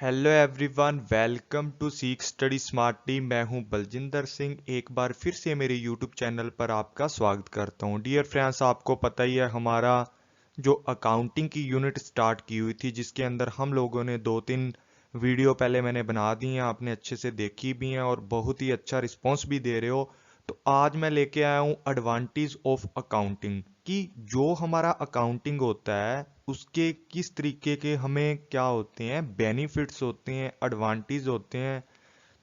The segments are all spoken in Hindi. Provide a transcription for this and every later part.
हेलो एवरीवन, वेलकम टू सीख स्टडी स्मार्टली। मैं हूं बलजिंदर सिंह। एक बार फिर से मेरे यूट्यूब चैनल पर आपका स्वागत करता हूं। डियर फ्रेंड्स, आपको पता ही है हमारा जो अकाउंटिंग की यूनिट स्टार्ट की हुई थी, जिसके अंदर हम लोगों ने 2-3 वीडियो पहले मैंने बना दी हैं, आपने अच्छे से देखी भी हैं और बहुत ही अच्छा रिस्पॉन्स भी दे रहे हो। तो आज मैं लेके आया हूँ एडवांटेज ऑफ अकाउंटिंग, कि जो हमारा अकाउंटिंग होता है उसके किस तरीके के हमें क्या होते हैं, बेनिफिट्स होते हैं, एडवांटेज होते हैं।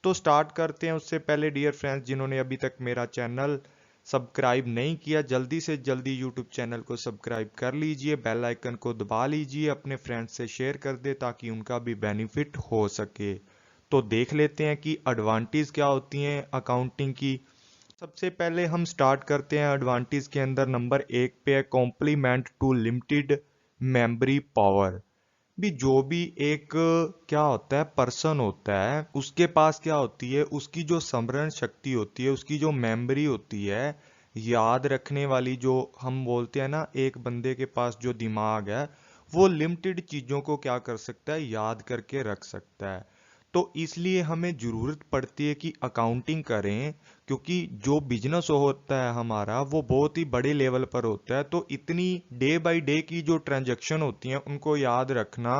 तो स्टार्ट करते हैं। उससे पहले डियर फ्रेंड्स, जिन्होंने अभी तक मेरा चैनल सब्सक्राइब नहीं किया, जल्दी से जल्दी यूट्यूब चैनल को सब्सक्राइब कर लीजिए, बेल आइकन को दबा लीजिए, अपने फ्रेंड्स से शेयर कर दे ताकि उनका भी बेनिफिट हो सके। तो देख लेते हैं कि एडवांटेज क्या होती हैं अकाउंटिंग की। सबसे पहले हम स्टार्ट करते हैं एडवांटेज के अंदर। नंबर 1 पे है complement to limited memory power. भी जो भी एक क्या होता है, पर्सन होता है, उसके पास क्या होती है, उसकी जो स्मरण शक्ति होती है, उसकी जो मेमोरी होती है, याद रखने वाली, जो हम बोलते हैं ना, एक बंदे के पास जो दिमाग है वो लिमिटेड चीजों को क्या कर सकता है, याद करके रख सकता है। तो इसलिए हमें जरूरत पड़ती है कि अकाउंटिंग करें, क्योंकि जो बिजनेस होता है हमारा वो बहुत ही बड़े लेवल पर होता है। तो इतनी डे बाय डे की जो ट्रांजैक्शन होती हैं उनको याद रखना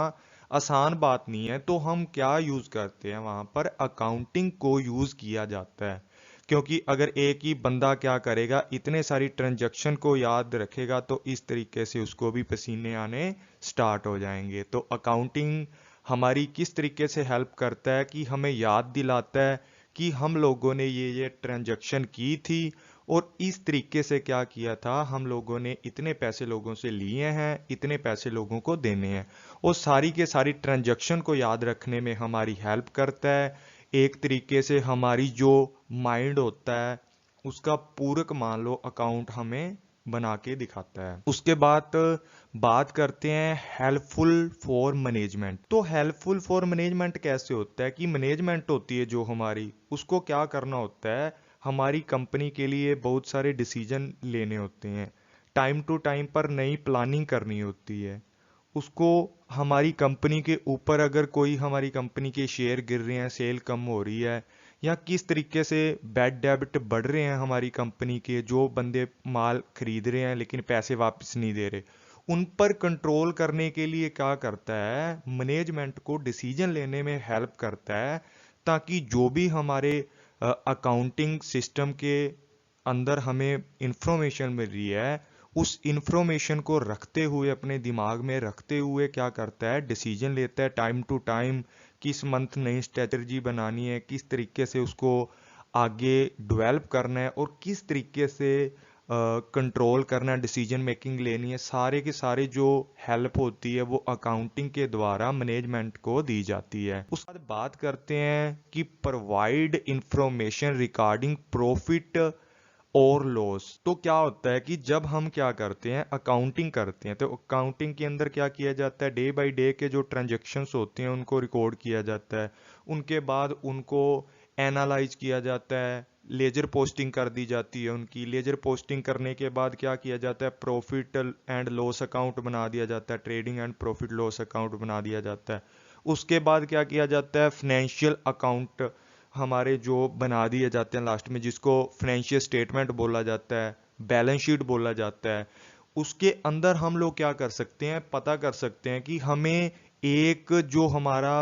आसान बात नहीं है। तो हम क्या यूज करते हैं, वहां पर अकाउंटिंग को यूज किया जाता है। क्योंकि अगर एक ही बंदा क्या करेगा, इतने सारी ट्रांजैक्शन को याद रखेगा, तो इस तरीके से उसको भी पसीने आने स्टार्ट हो जाएंगे। तो अकाउंटिंग हमारी किस तरीके से हेल्प करता है कि हमें याद दिलाता है कि हम लोगों ने ये ट्रांजैक्शन की थी और इस तरीके से क्या किया था, हम लोगों ने इतने पैसे लोगों से लिए हैं, इतने पैसे लोगों को देने हैं। और सारी के सारी ट्रांजैक्शन को याद रखने में हमारी हेल्प करता है। एक तरीके से हमारी जो माइंड होता है उसका पूरक मान लो अकाउंट हमें बना के दिखाता है। उसके बाद बात करते हैं हेल्पफुल फॉर मैनेजमेंट। तो हेल्पफुल फॉर मैनेजमेंट कैसे होता है कि मैनेजमेंट होती है जो हमारी, उसको क्या करना होता है, हमारी कंपनी के लिए बहुत सारे डिसीजन लेने होते हैं, टाइम टू टाइम पर नई प्लानिंग करनी होती है उसको। हमारी कंपनी के ऊपर अगर कोई हमारी कंपनी के शेयर गिर रहे हैं, सेल कम हो रही है, या किस तरीके से बैड डेबिट बढ़ रहे हैं हमारी कंपनी के, जो बंदे माल खरीद रहे हैं लेकिन पैसे वापस नहीं दे रहे, उन पर कंट्रोल करने के लिए क्या करता है, मैनेजमेंट को डिसीजन लेने में हेल्प करता है। ताकि जो भी हमारे अकाउंटिंग सिस्टम के अंदर हमें इंफॉर्मेशन मिल रही है, उस इंफॉर्मेशन को रखते हुए, अपने दिमाग में रखते हुए क्या करता है, डिसीजन लेता है टाइम टू टाइम। किस मंथ नई स्ट्रेटजी बनानी है, किस तरीके से उसको आगे डेवलप करना है और किस तरीके से कंट्रोल करना है, डिसीजन मेकिंग लेनी है, सारे के सारे जो हेल्प होती है वो अकाउंटिंग के द्वारा मैनेजमेंट को दी जाती है। उसके बाद बात करते हैं कि प्रोवाइड इंफॉर्मेशन रिगार्डिंग प्रॉफिट और लॉस। तो क्या होता है कि जब हम क्या करते हैं, अकाउंटिंग करते हैं, तो अकाउंटिंग के अंदर क्या किया जाता है, डे बाय डे के जो ट्रांजैक्शंस होते हैं उनको रिकॉर्ड किया जाता है। उनके बाद उनको एनालाइज किया जाता है, लेजर पोस्टिंग कर दी जाती है उनकी। लेजर पोस्टिंग करने के बाद क्या किया जाता है, प्रॉफिट एंड लॉस अकाउंट बना दिया जाता है, trading and profit loss account बना दिया जाता है। उसके बाद क्या किया जाता है, फाइनेंशियल अकाउंट हमारे जो बना दिए जाते हैं लास्ट में, जिसको फाइनेंशियल स्टेटमेंट बोला जाता है, बैलेंस शीट बोला जाता है। उसके अंदर हम लोग क्या कर सकते हैं, पता कर सकते हैं कि हमें एक जो हमारा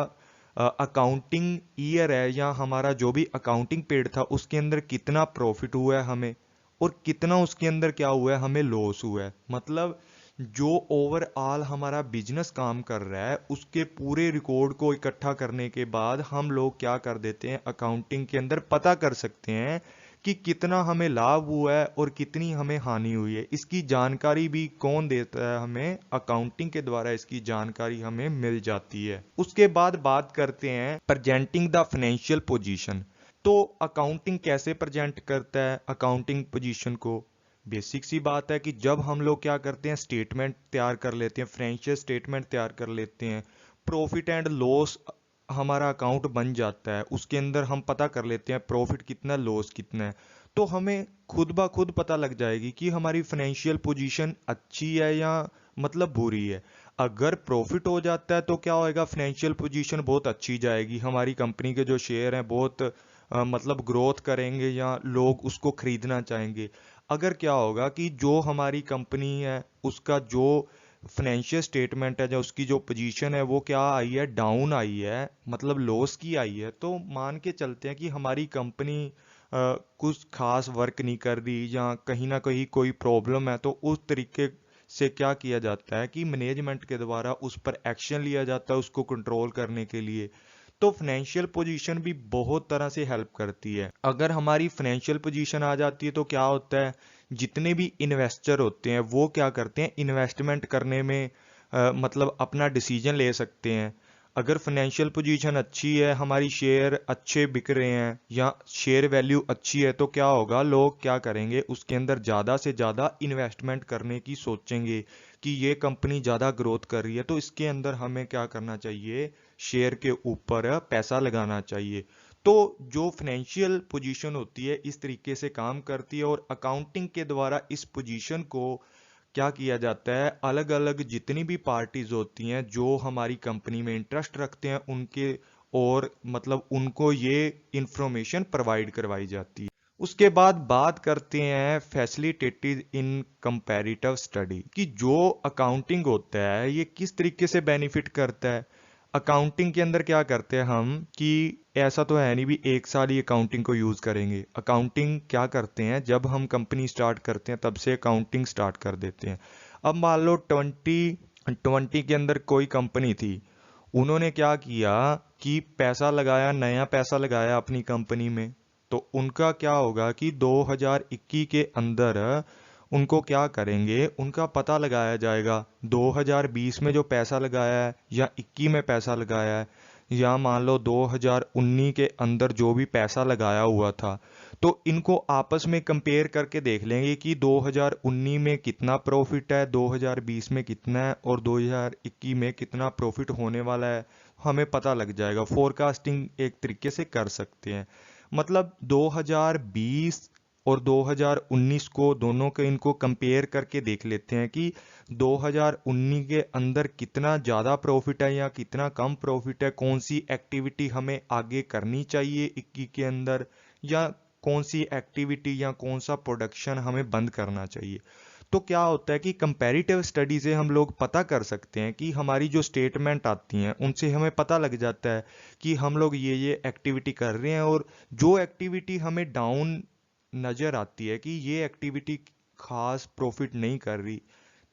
अकाउंटिंग ईयर है, या हमारा जो भी अकाउंटिंग पीरियड था, उसके अंदर कितना प्रॉफिट हुआ है हमें, और कितना उसके अंदर क्या हुआ है, हमें लॉस हुआ है। मतलब जो ओवरऑल हमारा बिजनेस काम कर रहा है उसके पूरे रिकॉर्ड को इकट्ठा करने के बाद हम लोग क्या कर देते हैं, अकाउंटिंग के अंदर पता कर सकते हैं कि कितना हमें लाभ हुआ है और कितनी हमें हानि हुई है। इसकी जानकारी भी कौन देता है, हमें अकाउंटिंग के द्वारा इसकी जानकारी हमें मिल जाती है। उसके बाद बात करते हैं प्रेजेंटिंग द फाइनेंशियल पोजीशन। तो अकाउंटिंग कैसे प्रेजेंट करता है अकाउंटिंग पोजीशन को। बेसिक सी बात है कि जब हम लोग क्या करते हैं, स्टेटमेंट तैयार कर लेते हैं, फाइनेंशियल स्टेटमेंट तैयार कर लेते हैं, प्रॉफिट एंड लॉस हमारा अकाउंट बन जाता है, उसके अंदर हम पता कर लेते हैं प्रॉफिट कितना, लॉस कितना है। तो हमें खुद ब खुद पता लग जाएगी कि हमारी फाइनेंशियल पोजीशन अच्छी है या मतलब बुरी है। अगर प्रॉफिट हो जाता है तो क्या होएगा, फाइनेंशियल पोजीशन बहुत अच्छी जाएगी, हमारी कंपनी के जो शेयर हैं बहुत मतलब ग्रोथ करेंगे या लोग उसको खरीदना चाहेंगे। अगर क्या होगा कि जो हमारी कंपनी है उसका जो फाइनेंशियल स्टेटमेंट है, जो उसकी जो पोजीशन है वो क्या आई है, डाउन आई है, मतलब लॉस की आई है, तो मान के चलते हैं कि हमारी कंपनी कुछ खास वर्क नहीं कर रही या कहीं ना कहीं कोई प्रॉब्लम है, तो उस तरीके से क्या किया जाता है कि मैनेजमेंट के द्वारा उस पर एक्शन लिया जाता है उसको कंट्रोल करने के लिए। तो फाइनेंशियल पोजीशन भी बहुत तरह से हेल्प करती है। अगर हमारी फाइनेंशियल पोजीशन आ जाती है तो क्या होता है, जितने भी इन्वेस्टर होते हैं वो क्या करते हैं, इन्वेस्टमेंट करने में मतलब अपना डिसीजन ले सकते हैं। अगर फाइनेंशियल पोजीशन अच्छी है, हमारी शेयर अच्छे बिक रहे हैं या शेयर वैल्यू अच्छी है, तो क्या होगा, लोग क्या करेंगे, उसके अंदर ज़्यादा से ज़्यादा इन्वेस्टमेंट करने की सोचेंगे कि ये कंपनी ज़्यादा ग्रोथ कर रही है तो इसके अंदर हमें क्या करना चाहिए, शेयर के ऊपर पैसा लगाना चाहिए। तो जो फाइनेंशियल पोजीशन होती है इस तरीके से काम करती है, और अकाउंटिंग के द्वारा इस पोजीशन को क्या किया जाता है, अलग अलग जितनी भी पार्टीज होती हैं जो हमारी कंपनी में इंटरेस्ट रखते हैं उनके, और मतलब उनको ये इंफॉर्मेशन प्रोवाइड करवाई जाती है। उसके बाद बात करते हैं फैसिलिटेटेड इन कंपैरेटिव स्टडी, कि जो अकाउंटिंग होता है ये किस तरीके से बेनिफिट करता है। अकाउंटिंग के अंदर क्या करते हैं हम, कि ऐसा तो है नहीं भी एक साल ही अकाउंटिंग को यूज करेंगे। अकाउंटिंग क्या करते हैं, जब हम कंपनी स्टार्ट करते हैं तब से अकाउंटिंग स्टार्ट कर देते हैं। अब मान लो 2020 के अंदर कोई कंपनी थी, उन्होंने क्या किया कि पैसा लगाया, नया पैसा लगाया अपनी कंपनी में, तो उनका क्या होगा कि 2021 के अंदर उनको क्या करेंगे, उनका पता लगाया जाएगा 2020 में जो पैसा लगाया है या 21 में पैसा लगाया है, या मान लो 2019 के अंदर जो भी पैसा लगाया हुआ था, तो इनको आपस में कंपेयर करके देख लेंगे कि 2019 में कितना प्रॉफिट है, 2020 में कितना है और 2021 में कितना प्रॉफिट होने वाला है, हमें पता लग जाएगा। फोरकास्टिंग एक तरीके से कर सकते हैं। मतलब 2020 और 2019 को दोनों के इनको कंपेयर करके देख लेते हैं कि 2019 के अंदर कितना ज़्यादा प्रॉफिट है या कितना कम प्रॉफिट है, कौन सी एक्टिविटी हमें आगे करनी चाहिए 21 के अंदर, या कौन सी एक्टिविटी या कौन सा प्रोडक्शन हमें बंद करना चाहिए। तो क्या होता है कि कंपैरेटिव स्टडी से हम लोग पता कर सकते हैं कि हमारी जो स्टेटमेंट आती हैं उनसे हमें पता लग जाता है कि हम लोग ये एक्टिविटी कर रहे हैं, और जो एक्टिविटी हमें डाउन नज़र आती है कि ये एक्टिविटी खास प्रॉफिट नहीं कर रही,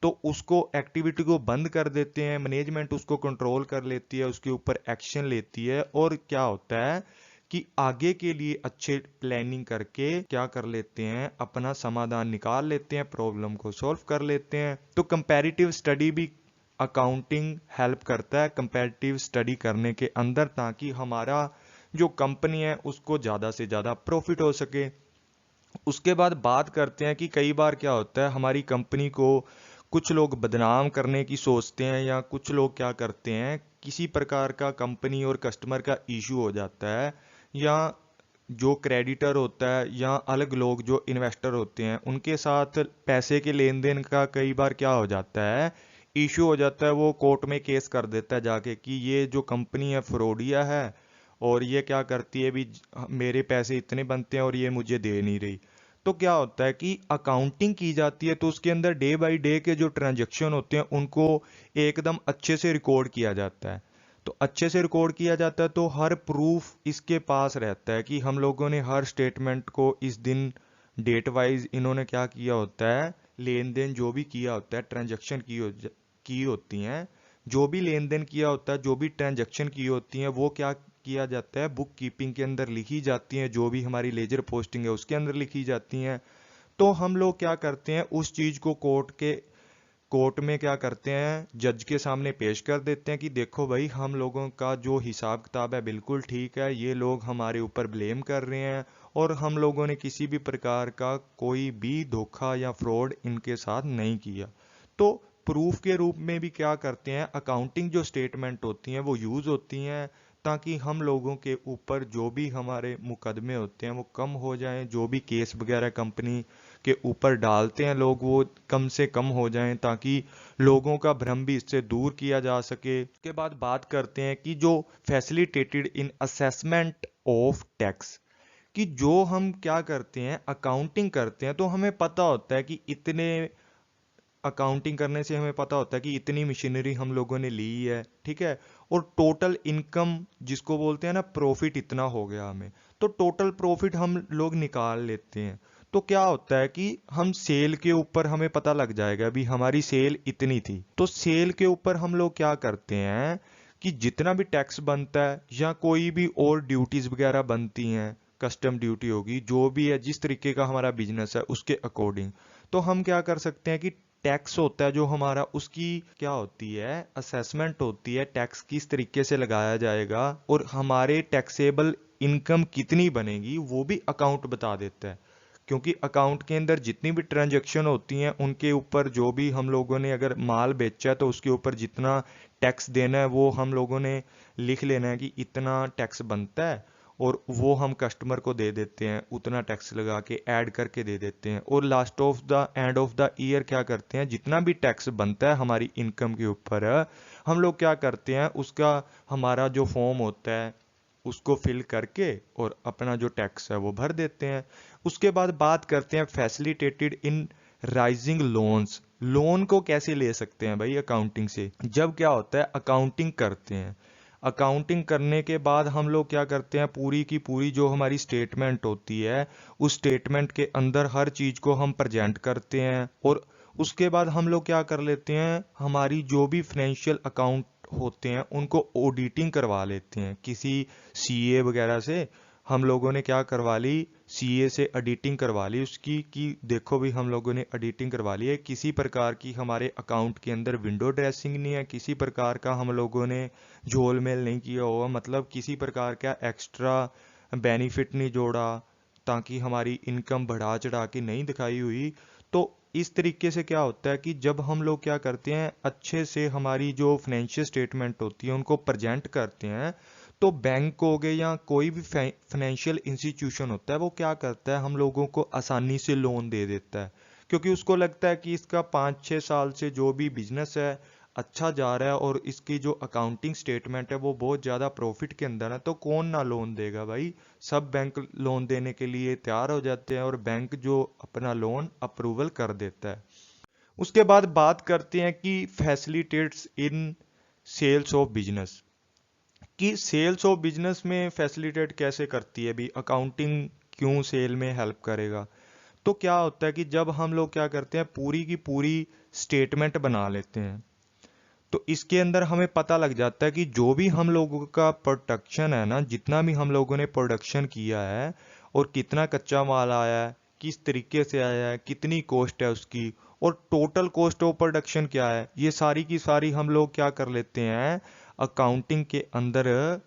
तो उसको एक्टिविटी को बंद कर देते हैं, मैनेजमेंट उसको कंट्रोल कर लेती है, उसके ऊपर एक्शन लेती है, और क्या होता है कि आगे के लिए अच्छे प्लानिंग करके क्या कर लेते हैं, अपना समाधान निकाल लेते हैं, प्रॉब्लम को सॉल्व कर लेते हैं। तो कंपैरेटिव स्टडी भी अकाउंटिंग हेल्प करता है कंपैरेटिव स्टडी करने के अंदर, ताकि हमारा जो कंपनी है उसको ज़्यादा से ज़्यादा प्रॉफिट हो सके। उसके बाद बात करते हैं कि कई बार क्या होता है, हमारी कंपनी को कुछ लोग बदनाम करने की सोचते हैं, या कुछ लोग क्या करते हैं, किसी प्रकार का कंपनी और कस्टमर का इशू हो जाता है, या जो क्रेडिटर होता है या अलग लोग जो इन्वेस्टर होते हैं उनके साथ पैसे के लेन देन का कई बार क्या हो जाता है, इशू हो जाता है, वो कोर्ट में केस कर देता है जाके कि ये जो कंपनी है फ्रॉडिया है, और ये क्या करती है भी, मेरे पैसे इतने बनते हैं और ये मुझे दे नहीं रही। तो क्या होता है कि अकाउंटिंग की जाती है तो उसके अंदर डे बाय डे के जो ट्रांजैक्शन होते हैं उनको एकदम अच्छे से रिकॉर्ड किया जाता है। तो अच्छे से रिकॉर्ड किया जाता है तो हर प्रूफ इसके पास रहता है कि हम लोगों ने हर स्टेटमेंट को इस दिन डेट वाइज इन्होंने क्या किया होता है, लेन देन जो भी किया होता है, ट्रांजैक्शन की होती हैं, जो भी लेन देन किया होता है, जो भी ट्रांजैक्शन की होती हैं, वो क्या किया जाता है, बुक कीपिंग के अंदर लिखी जाती हैं, जो भी हमारी लेजर पोस्टिंग है उसके अंदर लिखी जाती हैं। तो हम लोग क्या करते हैं, उस चीज़ को कोर्ट में क्या करते हैं, जज के सामने पेश कर देते हैं कि देखो भाई, हम लोगों का जो हिसाब किताब है बिल्कुल ठीक है, ये लोग हमारे ऊपर ब्लेम कर रहे हैं, और हम लोगों ने किसी भी प्रकार का कोई भी धोखा या फ्रॉड इनके साथ नहीं किया। तो प्रूफ के रूप में भी क्या करते हैं, अकाउंटिंग जो स्टेटमेंट होती हैं वो यूज़ होती हैं, ताकि हम लोगों के ऊपर जो भी हमारे मुकदमे होते हैं वो कम हो जाएं, जो भी केस वगैरह कंपनी के ऊपर डालते हैं लोग वो कम से कम हो जाएं, ताकि लोगों का भ्रम भी इससे दूर किया जा सके। उसके बाद बात करते हैं कि जो facilitated in assessment of tax, कि जो हम क्या करते हैं, अकाउंटिंग करते हैं तो हमें पता होता है कि इतने, अकाउंटिंग करने से हमें पता होता है कि इतनी मशीनरी हम लोगों ने ली है, ठीक है, और टोटल इनकम जिसको बोलते हैं ना प्रॉफिट इतना हो गया हमें, तो टोटल प्रॉफिट हम लोग निकाल लेते हैं। तो क्या होता है कि हम सेल के ऊपर हमें पता लग जाएगा अभी हमारी सेल इतनी थी, तो सेल के ऊपर हम लोग क्या करते हैं कि जितना भी टैक्स बनता है या कोई भी और ड्यूटीज वगैरह बनती हैं, कस्टम ड्यूटी होगी, जो भी है जिस तरीके का हमारा बिजनेस है उसके अकॉर्डिंग, तो हम क्या कर सकते हैं कि टैक्स होता है जो हमारा, उसकी क्या होती है, असेसमेंट होती है, टैक्स किस तरीके से लगाया जाएगा और हमारे टैक्सेबल इनकम कितनी बनेगी वो भी अकाउंट बता देता है। क्योंकि अकाउंट के अंदर जितनी भी ट्रांजैक्शन होती हैं उनके ऊपर जो भी हम लोगों ने अगर माल बेचा है तो उसके ऊपर जितना टैक्स देना है वो हम लोगों ने लिख लेना है कि इतना टैक्स बनता है, और वो हम कस्टमर को दे देते हैं, उतना टैक्स लगा के ऐड करके दे देते हैं। और last of the end of the year क्या करते हैं, जितना भी टैक्स बनता है हमारी इनकम के ऊपर हम लोग क्या करते हैं, उसका हमारा जो फॉर्म होता है उसको फिल करके और अपना जो टैक्स है वो भर देते हैं। उसके बाद बात करते हैं फैसिलिटेटेड इन राइजिंग लोन्स। लोन को कैसे ले सकते हैं भाई अकाउंटिंग से, जब क्या होता है अकाउंटिंग करते हैं, अकाउंटिंग करने के बाद हम लोग क्या करते हैं, पूरी की पूरी जो हमारी स्टेटमेंट होती है उस स्टेटमेंट के अंदर हर चीज को हम प्रेजेंट करते हैं, और उसके बाद हम लोग क्या कर लेते हैं, हमारी जो भी फाइनेंशियल अकाउंट होते हैं उनको ऑडिटिंग करवा लेते हैं किसी सीए वगैरह से। हम लोगों ने क्या करवा ली, सीए से एडिटिंग करवा ली उसकी, कि देखो भी हम लोगों ने एडिटिंग करवा ली है, किसी प्रकार की हमारे अकाउंट के अंदर विंडो ड्रेसिंग नहीं है, किसी प्रकार का हम लोगों ने झोल मेल नहीं किया हुआ, मतलब किसी प्रकार का एक्स्ट्रा बेनिफिट नहीं जोड़ा, ताकि हमारी इनकम बढ़ा चढ़ा के नहीं दिखाई हुई। तो इस तरीके से क्या होता है कि जब हम लोग क्या करते हैं, अच्छे से हमारी जो फाइनेंशियल स्टेटमेंट होती है उनको प्रेजेंट करते हैं, तो बैंक हो गए या कोई भी फाइनेंशियल इंस्टीट्यूशन होता है वो क्या करता है, हम लोगों को आसानी से लोन दे देता है, क्योंकि उसको लगता है कि इसका 5-6 साल से जो भी बिजनेस है अच्छा जा रहा है और इसकी जो अकाउंटिंग स्टेटमेंट है वो बहुत ज़्यादा प्रॉफिट के अंदर है, तो कौन ना लोन देगा भाई। सब बैंक लोन देने के लिए तैयार हो जाते हैं और बैंक जो अपना लोन अप्रूवल कर देता है। उसके बाद बात करते हैं कि facilitates in sales of business, कि सेल्स ऑफ बिजनेस में फैसिलिटेट कैसे करती है भी अकाउंटिंग, क्यों सेल में हेल्प करेगा। तो क्या होता है कि जब हम लोग क्या करते हैं, पूरी की पूरी स्टेटमेंट बना लेते हैं, तो इसके अंदर हमें पता लग जाता है कि जो भी हम लोगों का प्रोडक्शन है ना, जितना भी हम लोगों ने प्रोडक्शन किया है और कितना कच्चा माल आया है, किस तरीके से आया है, कितनी कॉस्ट है उसकी, और टोटल कॉस्ट ऑफ प्रोडक्शन क्या है, ये सारी की सारी हम लोग क्या कर लेते हैं, अकाउंटिंग के अंदर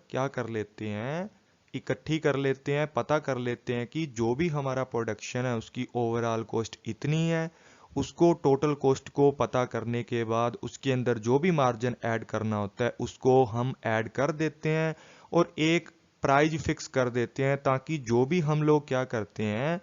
क्या कर लेते हैं, इकट्ठी कर लेते हैं, पता कर लेते हैं कि जो भी हमारा प्रोडक्शन है उसकी ओवरऑल कॉस्ट इतनी है। उसको टोटल कॉस्ट को पता करने के बाद उसके अंदर जो भी मार्जिन ऐड करना होता है उसको हम ऐड कर देते हैं और एक प्राइस फिक्स कर देते हैं, ताकि जो भी हम लोग क्या करते हैं,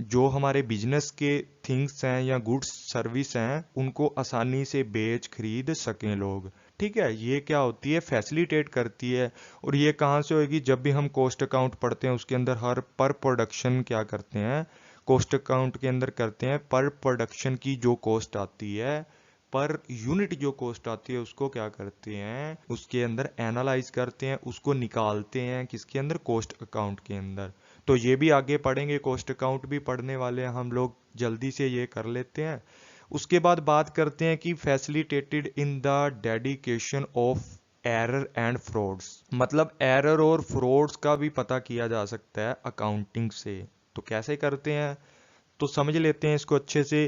जो हमारे बिजनेस के थिंग्स हैं या गुड्स सर्विस हैं उनको आसानी से बेच खरीद सकें लोग। ठीक है, ये क्या होती है, फैसिलिटेट करती है। और ये कहाँ से होगी, जब भी हम कॉस्ट अकाउंट पढ़ते हैं उसके अंदर हर पर प्रोडक्शन क्या करते हैं, कॉस्ट अकाउंट के अंदर करते हैं, पर प्रोडक्शन की जो कॉस्ट आती है, पर यूनिट जो कॉस्ट आती है उसको क्या करते हैं, उसके अंदर एनालाइज करते हैं, उसको निकालते हैं किसके अंदर, कॉस्ट अकाउंट के अंदर। तो ये भी आगे पढ़ेंगे, कॉस्ट अकाउंट भी पढ़ने वाले हैं हम लोग, जल्दी से ये कर लेते हैं। उसके बाद बात करते हैं कि facilitated in the dedication of error and frauds, मतलब एरर और फ्रॉड्स का भी पता किया जा सकता है अकाउंटिंग से। तो कैसे करते हैं, तो समझ लेते हैं इसको अच्छे से।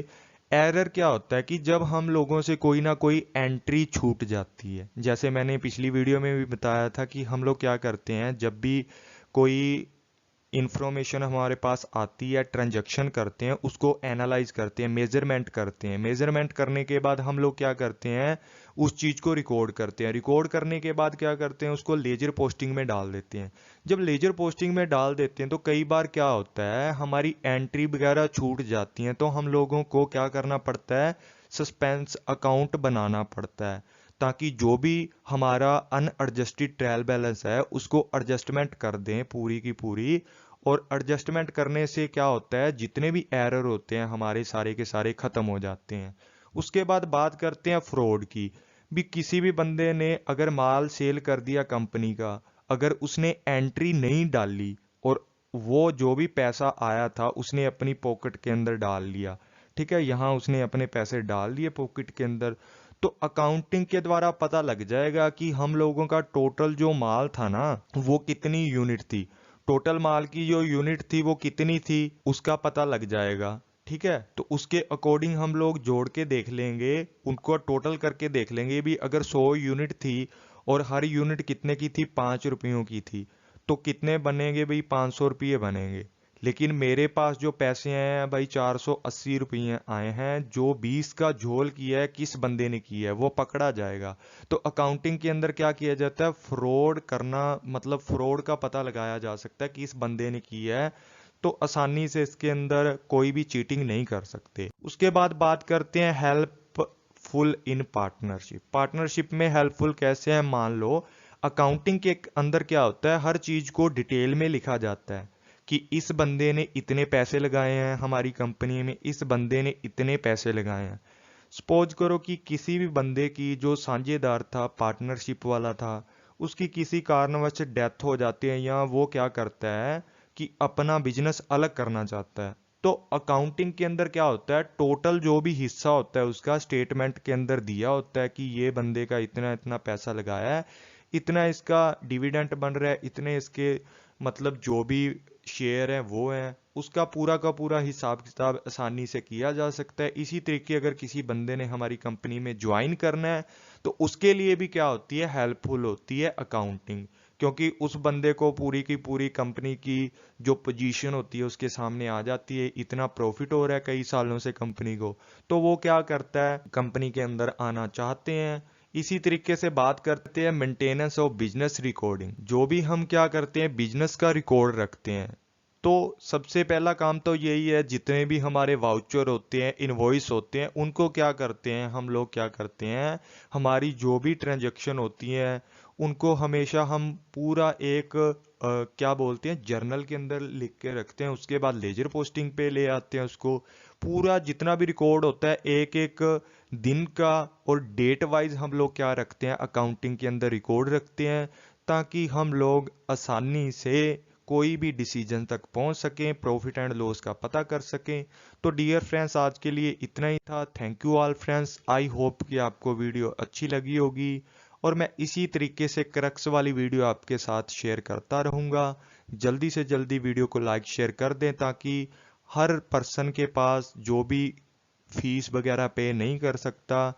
एरर क्या होता है कि जब हम लोगों से कोई ना कोई एंट्री छूट जाती है, जैसे मैंने पिछली वीडियो में भी बताया था कि हम लोग क्या करते हैं, जब भी कोई इंफॉर्मेशन हमारे पास आती है, ट्रांजैक्शन करते हैं, उसको एनालाइज करते हैं, मेजरमेंट करते हैं। मेजरमेंट करने के बाद हम लोग क्या करते हैं, उस चीज़ को रिकॉर्ड करते हैं। रिकॉर्ड करने के बाद क्या करते हैं, उसको लेजर पोस्टिंग में डाल देते हैं। जब लेजर पोस्टिंग में डाल देते हैं तो कई बार क्या होता है, हमारी एंट्री वगैरह छूट जाती हैं, तो हम लोगों को क्या करना पड़ता है, सस्पेंस अकाउंट बनाना पड़ता है, ताकि जो भी हमारा अनएडजस्टेड ट्रायल बैलेंस है उसको एडजस्टमेंट कर दें पूरी की पूरी। और एडजस्टमेंट करने से क्या होता है, जितने भी एरर होते हैं हमारे सारे के सारे खत्म हो जाते हैं। उसके बाद बात करते हैं फ्रॉड की। भी किसी भी बंदे ने अगर माल सेल कर दिया कंपनी का, अगर उसने एंट्री नहीं डाली और वो जो भी पैसा आया था उसने अपनी पॉकेट के अंदर डाल लिया, ठीक है, यहाँ उसने अपने पैसे डाल लिए पॉकेट के अंदर, तो अकाउंटिंग के द्वारा पता लग जाएगा कि हम लोगों का टोटल जो माल था ना वो कितनी यूनिट थी, टोटल माल की जो यूनिट थी वो कितनी थी उसका पता लग जाएगा। ठीक है, तो उसके अकॉर्डिंग हम लोग जोड़ के देख लेंगे, उनको टोटल करके देख लेंगे भी अगर 100 यूनिट थी और हर यूनिट कितने की थी, 5 रुपयों की थी, तो कितने बनेंगे भाई, 500 रुपये बनेंगे। लेकिन मेरे पास जो पैसे आए हैं भाई 480 रुपये आए हैं, जो 20 का झोल किया है किस बंदे ने किया है वो पकड़ा जाएगा। तो अकाउंटिंग के अंदर क्या किया जाता है, फ्रॉड करना, मतलब फ्रॉड का पता लगाया जा सकता है कि इस बंदे ने किया है, तो आसानी से इसके अंदर कोई भी चीटिंग नहीं कर सकते। उसके बाद बात करते हैं हेल्पफुल इन पार्टनरशिप। पार्टनरशिप में हेल्पफुल कैसे है, मान लो अकाउंटिंग के अंदर क्या होता है, हर चीज को डिटेल में लिखा जाता है कि इस बंदे ने इतने पैसे लगाए हैं हमारी कंपनी में, इस बंदे ने इतने पैसे लगाए हैं। सपोज करो कि किसी भी बंदे की जो साझेदार था, पार्टनरशिप वाला था, उसकी किसी कारणवश डेथ हो जाती है या वो क्या करता है कि अपना बिजनेस अलग करना चाहता है, तो अकाउंटिंग के अंदर क्या होता है, टोटल जो भी हिस्सा होता है उसका स्टेटमेंट के अंदर दिया होता है कि ये बंदे का इतना इतना पैसा लगाया है, इतना इसका डिविडेंड बन रहा है, इतने इसके मतलब जो भी शेयर है वो है, उसका पूरा का पूरा हिसाब किताब आसानी से किया जा सकता है। इसी तरीके अगर किसी बंदे ने हमारी कंपनी में ज्वाइन करना है तो उसके लिए भी क्या होती है, हेल्पफुल होती है अकाउंटिंग, क्योंकि उस बंदे को पूरी की पूरी कंपनी की जो पोजीशन होती है उसके सामने आ जाती है, इतना प्रॉफिट हो रहा है कई सालों से कंपनी को, तो वो क्या करता है, कंपनी के अंदर आना चाहते हैं। इसी तरीके से बात करते हैं मेंटेनेंस ऑफ बिजनेस रिकॉर्डिंग। जो भी हम क्या करते हैं, बिजनेस का रिकॉर्ड रखते हैं, तो सबसे पहला काम तो यही है, जितने भी हमारे वाउचर होते हैं, इनवॉइस होते हैं, उनको क्या करते हैं, हम लोग क्या करते हैं, हमारी जो भी ट्रांजैक्शन होती हैं उनको हमेशा हम पूरा एक क्या बोलते हैं, जर्नल के अंदर लिख के रखते हैं। उसके बाद लेजर पोस्टिंग पे ले आते हैं उसको, पूरा जितना भी रिकॉर्ड होता है एक एक दिन का और डेट वाइज हम लोग क्या रखते हैं, अकाउंटिंग के अंदर रिकॉर्ड रखते हैं, ताकि हम लोग आसानी से कोई भी डिसीजन तक पहुंच सकें, प्रॉफिट एंड लॉस का पता कर सकें। तो डियर फ्रेंड्स, आज के लिए इतना ही था। Thank you all friends, I hope कि आपको वीडियो अच्छी लगी होगी और मैं इसी तरीके से क्रक्स वाली वीडियो आपके साथ शेयर करता रहूँगा। जल्दी से जल्दी वीडियो को लाइक शेयर कर दें, ताकि हर पर्सन के पास जो भी फीस वगैरह पे नहीं कर सकता,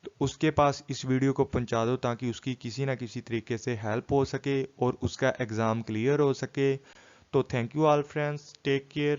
तो उसके पास इस वीडियो को पहुंचा दो, ताकि उसकी किसी ना किसी तरीके से हेल्प हो सके और उसका एग्ज़ाम क्लियर हो सके। तो thank you all friends, take care.